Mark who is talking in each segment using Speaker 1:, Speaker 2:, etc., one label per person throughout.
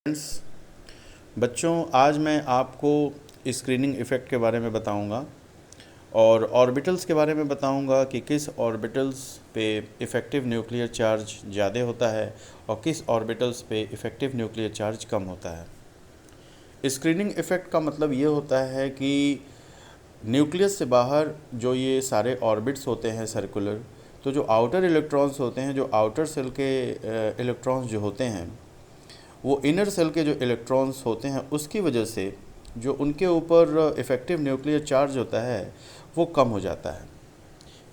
Speaker 1: Friends, बच्चों आज मैं आपको स्क्रीनिंग इफ़ेक्ट के बारे में बताऊंगा और ऑर्बिटल्स के बारे में बताऊंगा कि किस ऑर्बिटल्स पे इफ़ेक्टिव न्यूक्लियर चार्ज ज़्यादा होता है और किस ऑर्बिटल्स पे इफ़ेक्टिव न्यूक्लियर चार्ज कम होता है। स्क्रीनिंग इफ़ेक्ट का मतलब ये होता है कि न्यूक्लियस से बाहर जो ये सारे ऑर्बिट्स होते हैं सर्कुलर, तो जो आउटर इलेक्ट्रॉन्स होते हैं, जो आउटर सेल के इलेक्ट्रॉन्स जो होते हैं, वो इनर सेल के जो इलेक्ट्रॉन्स होते हैं उसकी वजह से जो उनके ऊपर इफ़ेक्टिव न्यूक्लियर चार्ज होता है वो कम हो जाता है,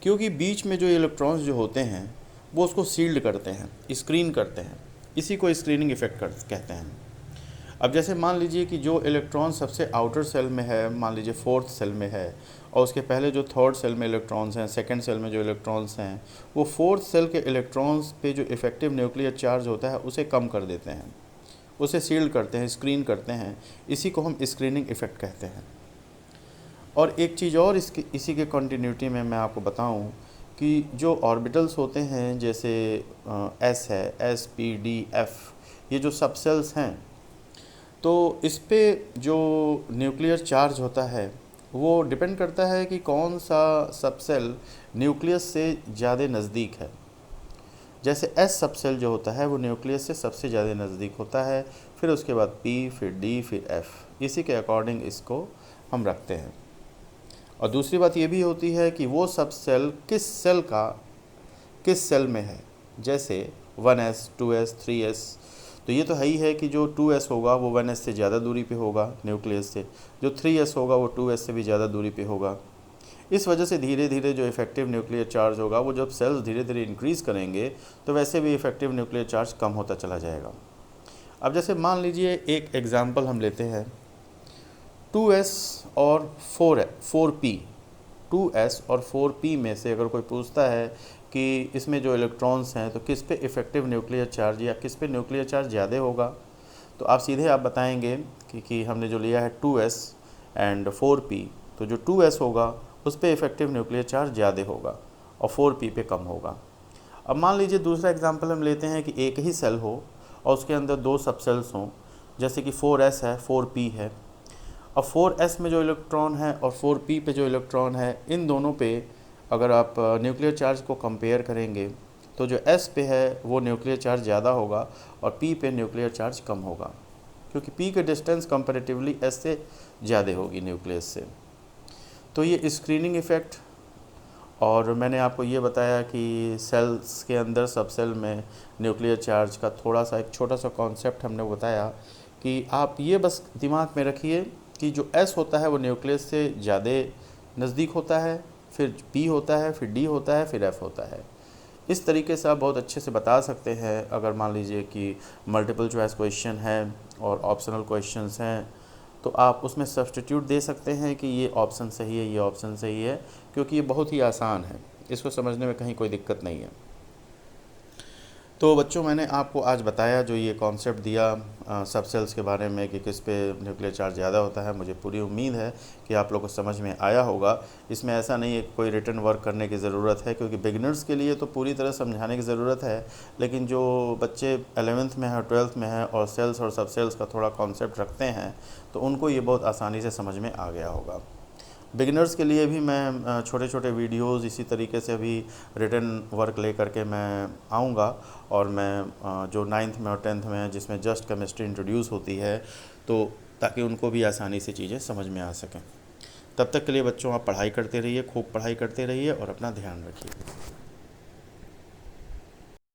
Speaker 1: क्योंकि बीच में जो इलेक्ट्रॉन्स जो होते हैं वो उसको सील्ड करते हैं, स्क्रीन करते हैं। इसी को स्क्रीनिंग इफ़ेक्ट कहते हैं। अब जैसे मान लीजिए कि जो इलेक्ट्रॉन सबसे आउटर सेल में है, मान लीजिए फोर्थ सेल में है, और उसके पहले जो थर्ड सेल में इलेक्ट्रॉन्स हैं, सेकंड सेल में जो इलेक्ट्रॉन्स हैं, वो फोर्थ सेल के इलेक्ट्रॉन्स पे जो इफ़ेक्टिव न्यूक्लियर चार्ज होता है उसे कम कर देते हैं, उसे सील्ड करते हैं, स्क्रीन करते हैं। इसी को हम स्क्रीनिंग इफ़ेक्ट कहते हैं। और एक चीज़ और इसी के कंटिन्यूटी में मैं आपको बताऊं कि जो ऑर्बिटल्स होते हैं, जैसे एस है, एस पी डी एफ, ये जो सब सेल्स हैं, तो इस पे जो न्यूक्लियर चार्ज होता है वो डिपेंड करता है कि कौन सा सब सेल न्यूक्लियस से ज़्यादा नज़दीक है। जैसे एस सब सेल जो होता है वो न्यूक्लियस से सबसे ज़्यादा नज़दीक होता है, फिर उसके बाद पी, फिर डी, फिर एफ। इसी के अकॉर्डिंग इसको हम रखते हैं। और दूसरी बात ये भी होती है कि वो सब सेल किस सेल में है। जैसे 1s, 2s, 3s, तो ये तो है ही है कि जो 2s होगा वो 1s से ज़्यादा दूरी पे होगा न्यूक्लियस से, जो 3s होगा वो 2s से भी ज़्यादा दूरी पे होगा। इस वजह से धीरे धीरे जो इफ़ेक्टिव न्यूक्लियर चार्ज होगा वो जब सेल्स धीरे धीरे इंक्रीज़ करेंगे तो वैसे भी इफ़ेक्टिव न्यूक्लियर चार्ज कम होता चला जाएगा। अब जैसे मान लीजिए एक एग्ज़ाम्पल हम लेते हैं, 2s और 4p। 2s और 4p में से अगर कोई पूछता है कि इसमें जो इलेक्ट्रॉन्स हैं तो किस पे इफ़ेक्टिव न्यूक्लियर चार्ज या किस पे न्यूक्लियर चार्ज ज़्यादा होगा, तो आप सीधे आप बताएंगे कि हमने जो लिया है 2s एंड 4p, तो जो 2s होगा उस पर इफ़ेक्टिव न्यूक्लियर चार्ज ज़्यादा होगा और 4p पे कम होगा। अब मान लीजिए दूसरा एग्जांपल हम लेते हैं कि एक ही सेल हो और उसके अंदर दो सब सेल्स हों, जैसे कि 4s है, 4p है। और 4s में जो इलेक्ट्रॉन है और 4p पे जो इलेक्ट्रॉन है, इन दोनों पे अगर आप न्यूक्लियर चार्ज को कंपेयर करेंगे तो जो s पे है वो न्यूक्लियर चार्ज ज़्यादा होगा और p पे न्यूक्लियर चार्ज कम होगा, क्योंकि p के डिस्टेंस कंपैरेटिवली s से ज़्यादा होगी न्यूक्लियस से। तो ये स्क्रीनिंग इफ़ेक्ट। और मैंने आपको ये बताया कि सेल्स के अंदर सब सेल में न्यूक्लियर चार्ज का थोड़ा सा एक छोटा सा कॉन्सेप्ट हमने बताया कि आप ये बस दिमाग में रखिए कि जो S होता है वो न्यूक्लियस से ज़्यादा नज़दीक होता है, फिर P होता है, फिर D होता है, फिर F होता है। इस तरीके से आप बहुत अच्छे से बता सकते हैं। अगर मान लीजिए कि मल्टीपल चॉइस क्वेश्चन है और ऑप्शनल क्वेश्चंस हैं तो आप उसमें सब्स्टिट्यूट दे सकते हैं कि ये ऑप्शन सही है, ये ऑप्शन सही है, क्योंकि ये बहुत ही आसान है, इसको समझने में कहीं कोई दिक्कत नहीं है। तो बच्चों, मैंने आपको आज बताया जो ये कॉन्सेप्ट दिया सब सेल्स के बारे में कि किस पे न्यूक्लियर चार्ज ज़्यादा होता है। मुझे पूरी उम्मीद है कि आप लोगों को समझ में आया होगा। इसमें ऐसा नहीं है कि कोई रिटन वर्क करने की ज़रूरत है, क्योंकि बिगिनर्स के लिए तो पूरी तरह समझाने की ज़रूरत है, लेकिन जो बच्चे 11th में है, 12th में है और सेल्स और सब सेल्स का थोड़ा कॉन्सेप्ट रखते हैं तो उनको ये बहुत आसानी से समझ में आ गया होगा। बिगिनर्स के लिए भी मैं छोटे छोटे वीडियोस इसी तरीके से अभी रिटन वर्क ले करके मैं आऊँगा, और मैं जो 9th में और 10th में जिसमें जस्ट केमिस्ट्री इंट्रोड्यूस होती है, तो ताकि उनको भी आसानी से चीज़ें समझ में आ सकें। तब तक के लिए बच्चों, आप पढ़ाई करते रहिए, खूब पढ़ाई करते रहिए और अपना ध्यान रखिए।